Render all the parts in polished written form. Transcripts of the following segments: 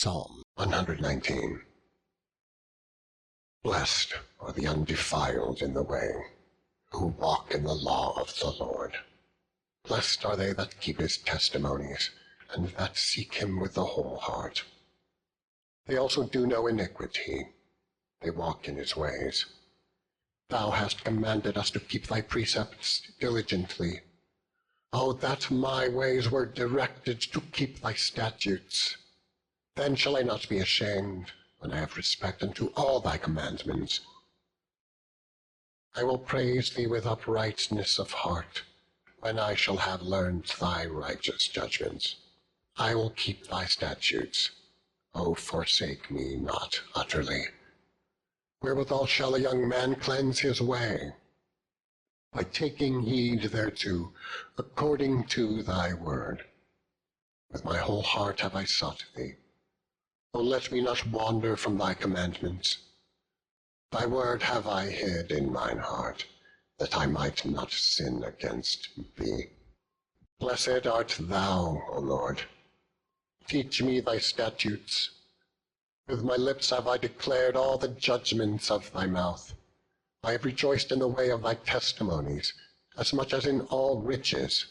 Psalm 119. Blessed are the undefiled in the way, who walk in the law of the Lord. Blessed are they that keep his testimonies, and that seek him with the whole heart. They also do no iniquity, they walk in his ways. Thou hast commanded us to keep thy precepts diligently. O that my ways were directed to keep thy statutes! Then shall I not be ashamed, when I have respect unto all thy commandments. I will praise thee with uprightness of heart, when I shall have learned thy righteous judgments. I will keep thy statutes. O forsake me not utterly. Wherewithal shall a young man cleanse his way? By taking heed thereto, according to thy word. With my whole heart have I sought thee. O let me not wander from thy commandments. Thy word have I hid in mine heart, that I might not sin against thee. Blessed art thou, O Lord. Teach me thy statutes. With my lips have I declared all the judgments of thy mouth. I have rejoiced in the way of thy testimonies, as much as in all riches.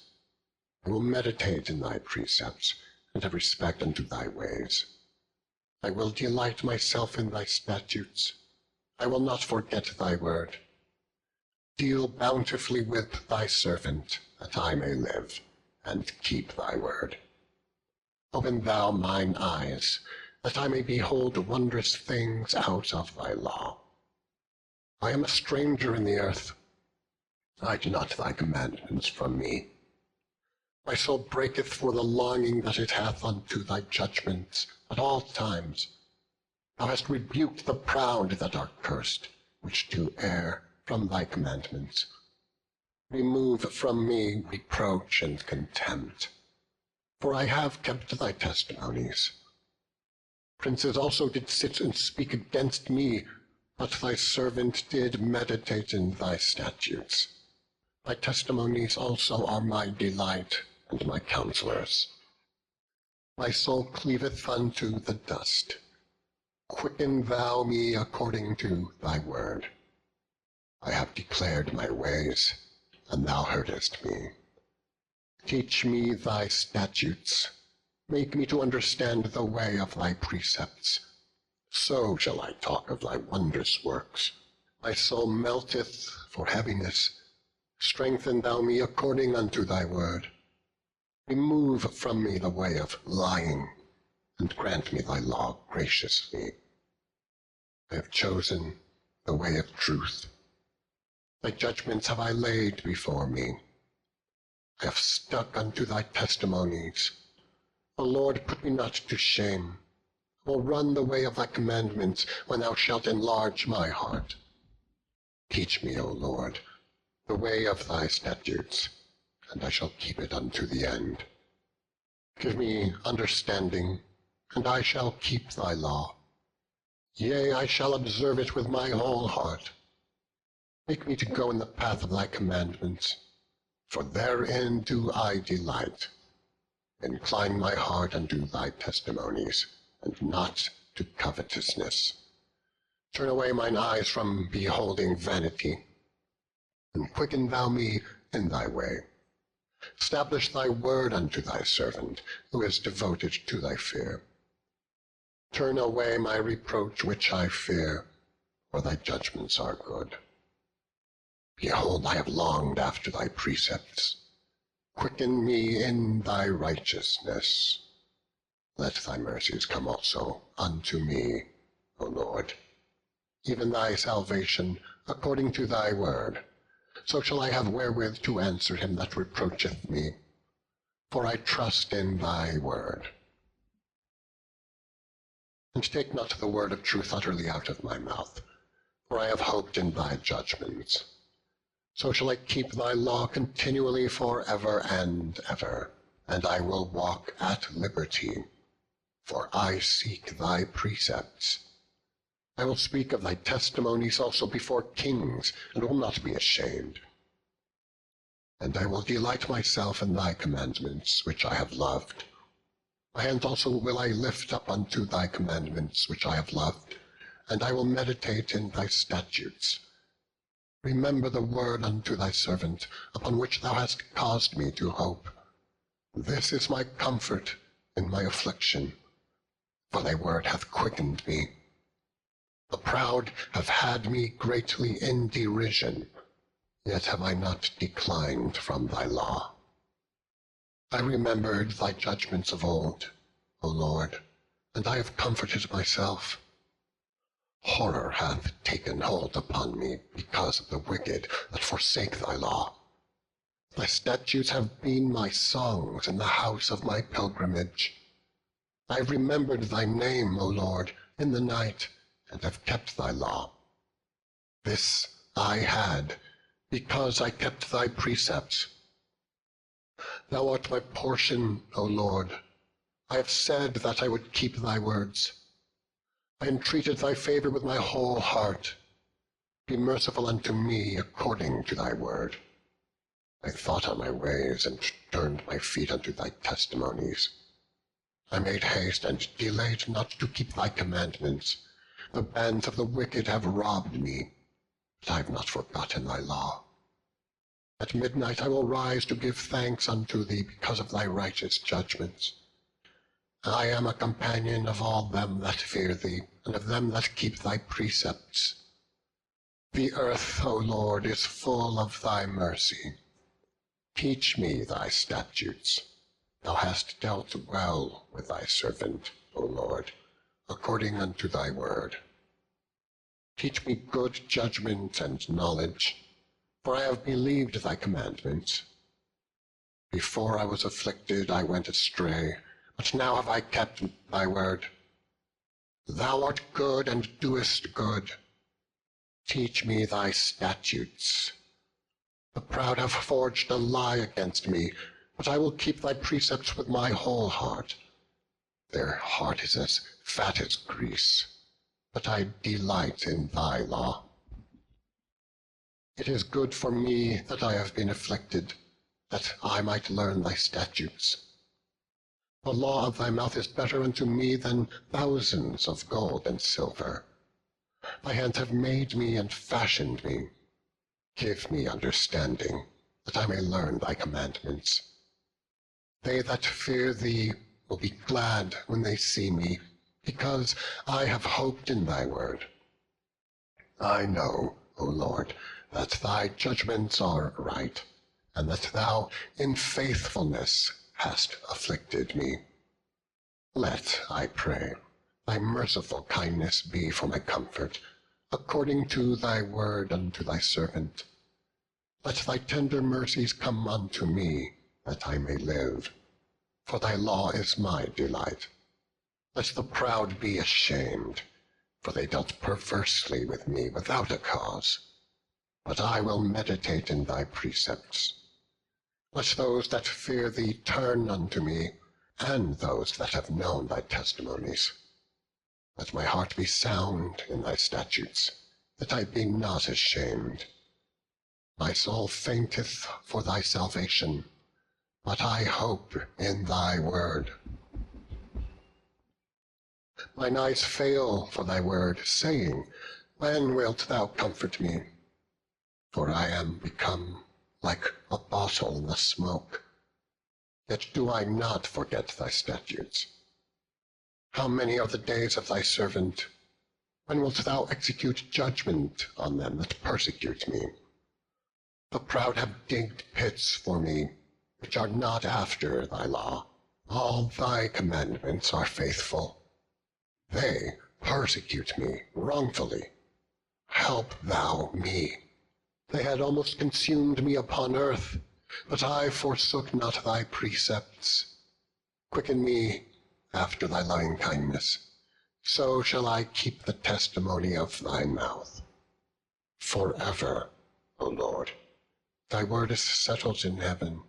I will meditate in thy precepts, and have respect unto thy ways. I will delight myself in thy statutes. I will not forget thy word. Deal bountifully with thy servant, that I may live, and keep thy word. Open thou mine eyes, that I may behold wondrous things out of thy law. I am a stranger in the earth. Hide not thy commandments from me. My soul breaketh for the longing that it hath unto thy judgments at all times. Thou hast rebuked the proud that are cursed, which do err from thy commandments. Remove from me reproach and contempt, for I have kept thy testimonies. Princes also did sit and speak against me, but thy servant did meditate in thy statutes. Thy testimonies also are my delight and my counselors. My soul cleaveth unto the dust. Quicken thou me according to thy word. I have declared my ways, and thou heardest me. Teach me thy statutes. Make me to understand the way of thy precepts. So shall I talk of thy wondrous works. My soul melteth for heaviness. Strengthen thou me according unto thy word. Remove from me the way of lying, and grant me thy law graciously. I have chosen the way of truth. Thy judgments have I laid before me. I have stuck unto thy testimonies. O Lord, put me not to shame. I will run the way of thy commandments when thou shalt enlarge my heart. Teach me, O Lord, the way of thy statutes, and I shall keep it unto the end. Give me understanding, and I shall keep thy law. Yea, I shall observe it with my whole heart. Make me to go in the path of thy commandments, for therein do I delight. Incline my heart unto thy testimonies, and not to covetousness. Turn away mine eyes from beholding vanity, and quicken thou me in thy way. Establish thy word unto thy servant, who is devoted to thy fear. Turn away my reproach which I fear, for thy judgments are good. Behold, I have longed after thy precepts. Quicken me in thy righteousness. Let thy mercies come also unto me, O Lord, even thy salvation according to thy word. So shall I have wherewith to answer him that reproacheth me, for I trust in thy word. And take not the word of truth utterly out of my mouth, for I have hoped in thy judgments. So shall I keep thy law continually forever and ever, and I will walk at liberty, for I seek thy precepts. I will speak of thy testimonies also before kings, and will not be ashamed. And I will delight myself in thy commandments, which I have loved. My hand also will I lift up unto thy commandments which I have loved, and I will meditate in thy statutes. Remember the word unto thy servant, upon which thou hast caused me to hope. This is my comfort in my affliction, for thy word hath quickened me. The proud have had me greatly in derision, yet have I not declined from thy law. I remembered thy judgments of old, O Lord, and I have comforted myself. Horror hath taken hold upon me because of the wicked that forsake thy law. Thy statutes have been my songs in the house of my pilgrimage. I have remembered thy name, O Lord, in the night, and have kept thy law. This I had, because I kept thy precepts. Thou art my portion, O Lord. I have said that I would keep thy words. I entreated thy favor with my whole heart. Be merciful unto me according to thy word. I thought on my ways, and turned my feet unto thy testimonies. I made haste, and delayed not to keep thy commandments. The bands of the wicked have robbed me, but I have not forgotten thy law. At midnight I will rise to give thanks unto thee because of thy righteous judgments. I am a companion of all them that fear thee, and of them that keep thy precepts. The earth, O Lord, is full of thy mercy. Teach me thy statutes. Thou hast dealt well with thy servant, O Lord, according unto thy word. Teach me good judgment and knowledge, for I have believed thy commandments. Before I was afflicted I went astray, but now have I kept thy word. Thou art good and doest good. Teach me thy statutes. The proud have forged a lie against me, but I will keep thy precepts with my whole heart. Their heart is as fat as grease, but I delight in thy law. It is good for me that I have been afflicted, that I might learn thy statutes. The law of thy mouth is better unto me than thousands of gold and silver. Thy hands have made me and fashioned me. Give me understanding, that I may learn thy commandments. They that fear thee will be glad when they see me, because I have hoped in thy word. I know, O Lord, that thy judgments are right, and that thou in faithfulness hast afflicted me. Let, I pray, thy merciful kindness be for my comfort, according to thy word unto thy servant. Let thy tender mercies come unto me, that I may live. For thy law is my delight. Let the proud be ashamed, for they dealt perversely with me without a cause. But I will meditate in thy precepts. Let those that fear thee turn unto me, and those that have known thy testimonies. Let my heart be sound in thy statutes, that I be not ashamed. My soul fainteth for thy salvation, but I hope in thy word. Mine eyes fail for thy word, saying, When wilt thou comfort me? For I am become like a bottle in the smoke. Yet do I not forget thy statutes. How many are the days of thy servant? When wilt thou execute judgment on them that persecute me? The proud have digged pits for me, which are not after thy law. All thy commandments are faithful. They persecute me wrongfully. Help thou me. They had almost consumed me upon earth, but I forsook not thy precepts. Quicken me after thy loving kindness, so shall I keep the testimony of thy mouth. Forever, O Lord, thy word is settled in heaven.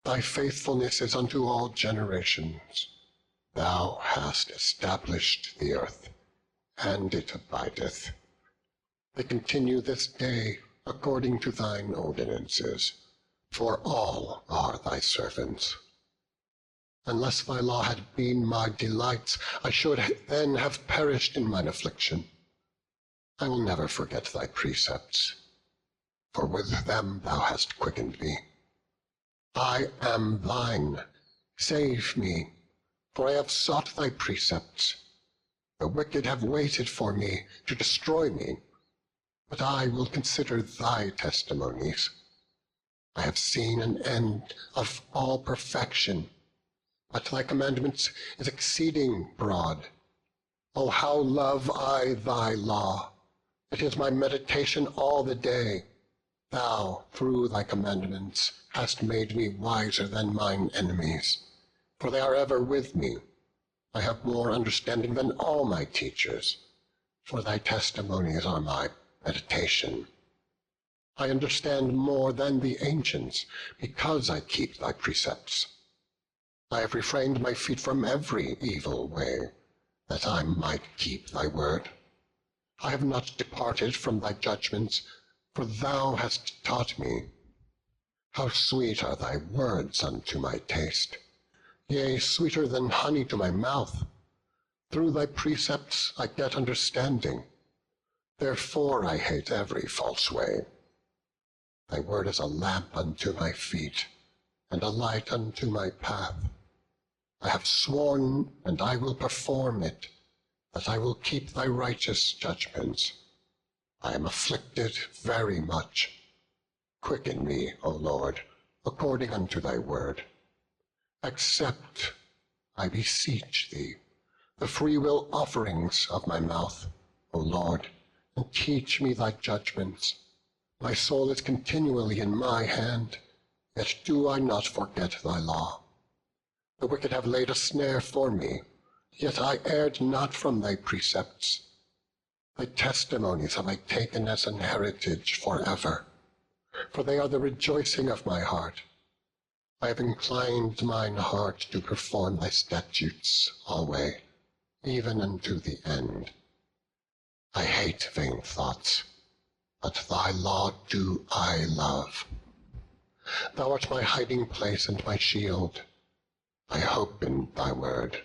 Thy faithfulness is unto all generations. Thou hast established the earth, and it abideth. They continue this day according to thine ordinances, for all are thy servants. Unless thy law had been my delight, I should then have perished in mine affliction. I will never forget thy precepts, for with them thou hast quickened me. I am thine. Save me, for I have sought thy precepts. The wicked have waited for me to destroy me, but I will consider thy testimonies. I have seen an end of all perfection, but thy commandments is exceeding broad. O how love I thy law! It is my meditation all the day. Thou, through thy commandments, hast made me wiser than mine enemies, for they are ever with me. I have more understanding than all my teachers, for thy testimonies are my meditation. I understand more than the ancients, because I keep thy precepts. I have refrained my feet from every evil way, that I might keep thy word. I have not departed from thy judgments, for thou hast taught me. How sweet are thy words unto my taste, yea, sweeter than honey to my mouth. Through thy precepts I get understanding, therefore I hate every false way. Thy word is a lamp unto my feet, and a light unto my path. I have sworn, and I will perform it, that I will keep thy righteous judgments. I am afflicted very much. Quicken me, O Lord, according unto thy word. Accept, I beseech thee, the freewill offerings of my mouth, O Lord, and teach me thy judgments. My soul is continually in my hand, yet do I not forget thy law. The wicked have laid a snare for me, yet I erred not from thy precepts. Thy testimonies have I taken as an heritage forever, for they are the rejoicing of my heart. I have inclined mine heart to perform thy statutes alway, even unto the end. I hate vain thoughts, but thy law do I love. Thou art my hiding place and my shield. I hope in thy word.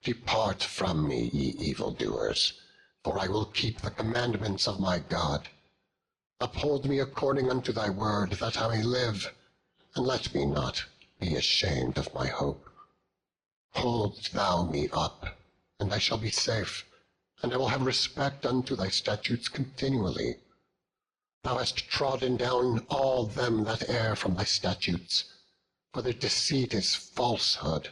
Depart from me, ye evildoers, for I will keep the commandments of my God. Uphold me according unto thy word, that I may live, and let me not be ashamed of my hope. Hold thou me up, and I shall be safe, and I will have respect unto thy statutes continually. Thou hast trodden down all them that err from thy statutes, for their deceit is falsehood.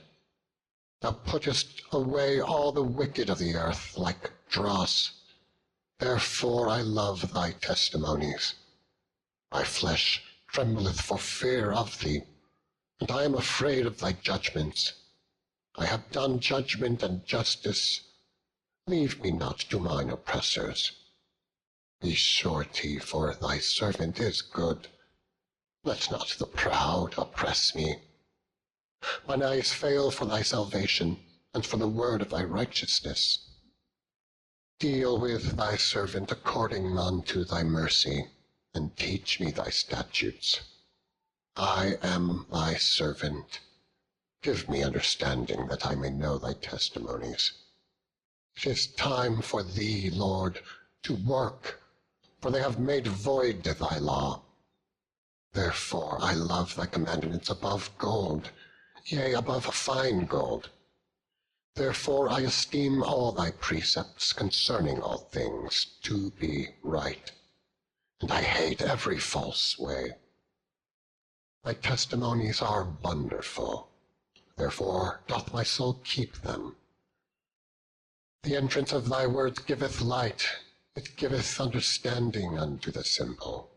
Thou puttest away all the wicked of the earth like dross. Therefore I love thy testimonies. My flesh trembleth for fear of thee, and I am afraid of thy judgments. I have done judgment and justice. Leave me not to mine oppressors. Be surety, for thy servant is good. Let not the proud oppress me. Mine eyes fail for thy salvation, and for the word of thy righteousness. Deal with thy servant according unto thy mercy, and teach me thy statutes. I am thy servant. Give me understanding, that I may know thy testimonies. It is time for thee, Lord, to work, for they have made void thy law. Therefore I love thy commandments above gold, yea, above fine gold. Therefore I esteem all thy precepts concerning all things to be right, and I hate every false way. Thy testimonies are wonderful, therefore doth my soul keep them. The entrance of thy words giveth light, it giveth understanding unto the simple.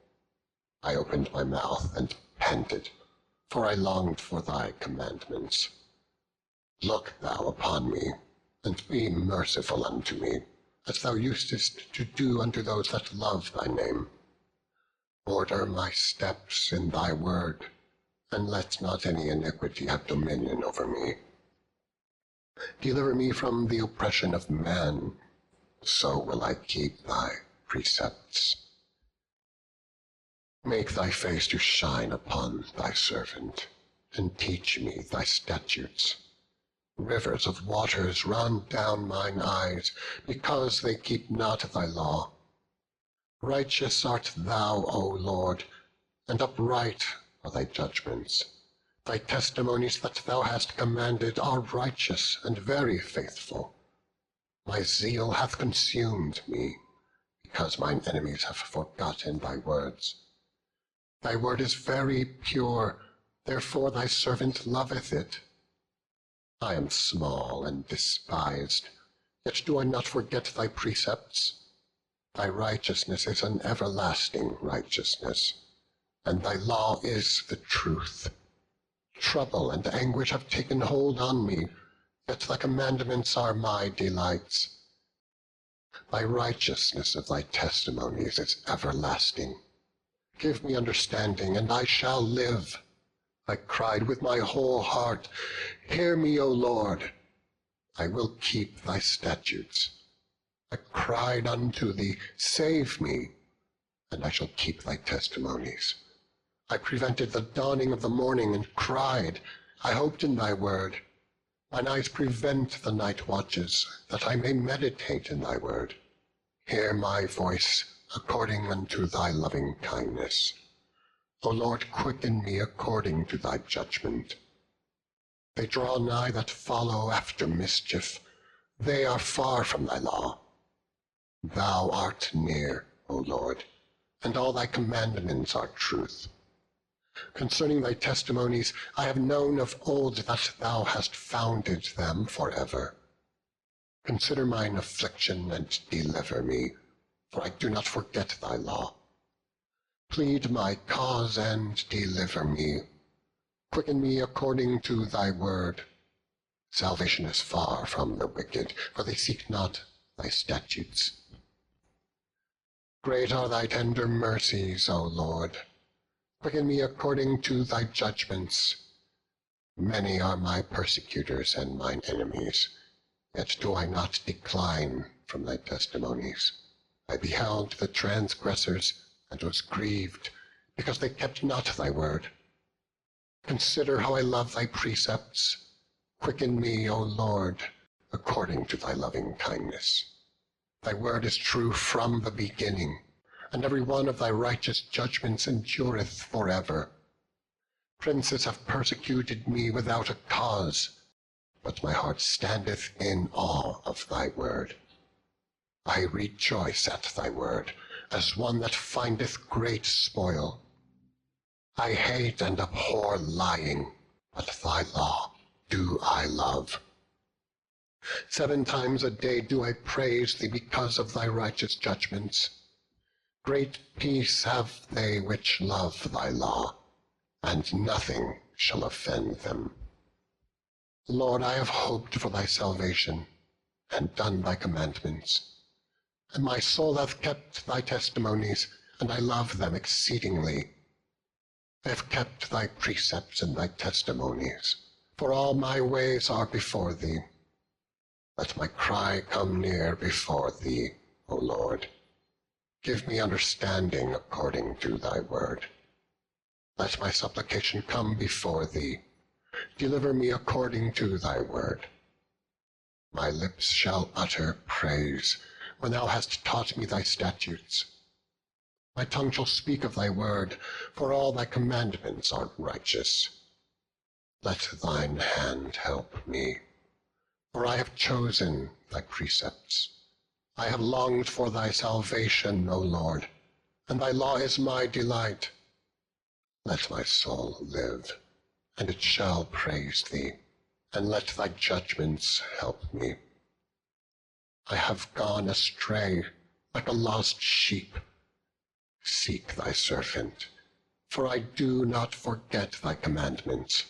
I opened my mouth and panted, for I longed for thy commandments. Look thou upon me, and be merciful unto me, as thou usest to do unto those that love thy name. Order my steps in thy word, and let not any iniquity have dominion over me. Deliver me from the oppression of man, so will I keep thy precepts. Make thy face to shine upon thy servant, and teach me thy statutes. Rivers of waters run down mine eyes, because they keep not thy law. Righteous art thou, O Lord, and upright are thy judgments. Thy testimonies that thou hast commanded are righteous and very faithful. My zeal hath consumed me, because mine enemies have forgotten thy words. Thy word is very pure, therefore thy servant loveth it. I am small and despised, yet do I not forget thy precepts. Thy righteousness is an everlasting righteousness, and thy law is the truth. Trouble and anguish have taken hold on me, yet thy commandments are my delights. Thy righteousness of thy testimonies is everlasting. Give me understanding, and I shall live. I cried with my whole heart, hear me, O Lord. I will keep thy statutes. I cried unto thee, save me, and I shall keep thy testimonies. I prevented the dawning of the morning and cried, I hoped in thy word. Mine eyes prevent the night watches, that I may meditate in thy word. Hear my voice according unto thy loving kindness. O Lord, quicken me according to thy judgment. They draw nigh that follow after mischief. They are far from thy law. Thou art near, O Lord, and all thy commandments are truth. Concerning thy testimonies, I have known of old that thou hast founded them forever. Consider mine affliction and deliver me, for I do not forget thy law. Plead my cause and deliver me. Quicken me according to thy word. Salvation is far from the wicked, for they seek not thy statutes. Great are thy tender mercies, O Lord. Quicken me according to thy judgments. Many are my persecutors and mine enemies, yet do I not decline from thy testimonies. I beheld the transgressors, and was grieved, because they kept not thy word. Consider how I love thy precepts. Quicken me, O Lord, according to thy loving kindness. Thy word is true from the beginning, and every one of thy righteous judgments endureth forever. Princes have persecuted me without a cause, but my heart standeth in awe of thy word. I rejoice at thy word, as one that findeth great spoil. I hate and abhor lying, but thy law do I love. 7 times a day do I praise thee because of thy righteous judgments. Great peace have they which love thy law, and nothing shall offend them. Lord, I have hoped for thy salvation, and done thy commandments. And my soul hath kept thy testimonies, and I love them exceedingly. I have kept thy precepts and thy testimonies, for all my ways are before thee. Let my cry come near before thee, O Lord. Give me understanding according to thy word. Let my supplication come before thee. Deliver me according to thy word. My lips shall utter praise, when thou hast taught me thy statutes. My tongue shall speak of thy word, for all thy commandments are righteous. Let thine hand help me, for I have chosen thy precepts. I have longed for thy salvation, O Lord, and thy law is my delight. Let my soul live, and it shall praise thee, and let thy judgments help me. I have gone astray like a lost sheep. Seek thy servant, for I do not forget thy commandments.